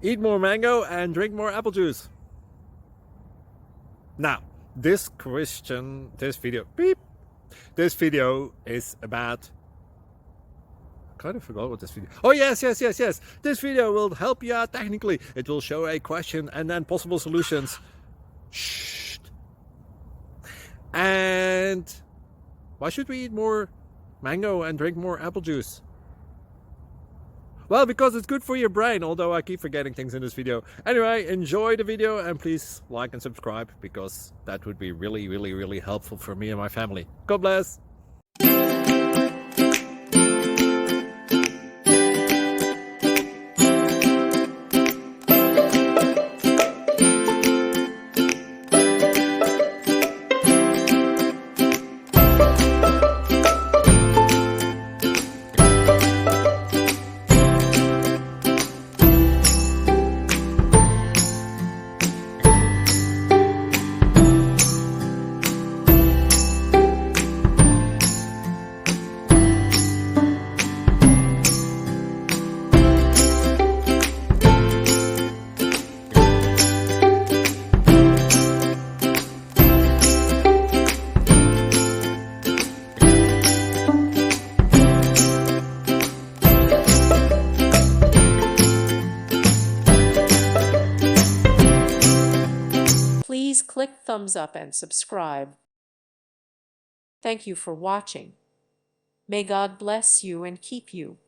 Eat more mango and drink more apple juice. Now, this video is about, I kind of forgot what this video. Oh yes. This video will help you out technically. It will show a question and then possible solutions. Shh. And why should we eat more mango and drink more apple juice? Well, because it's good for your brain, although I keep forgetting things in this video. Anyway, enjoy the video and please like and subscribe, because that would be really helpful for me and my family. God bless! Please click thumbs up and subscribe. Thank you for watching. May God bless you and keep you.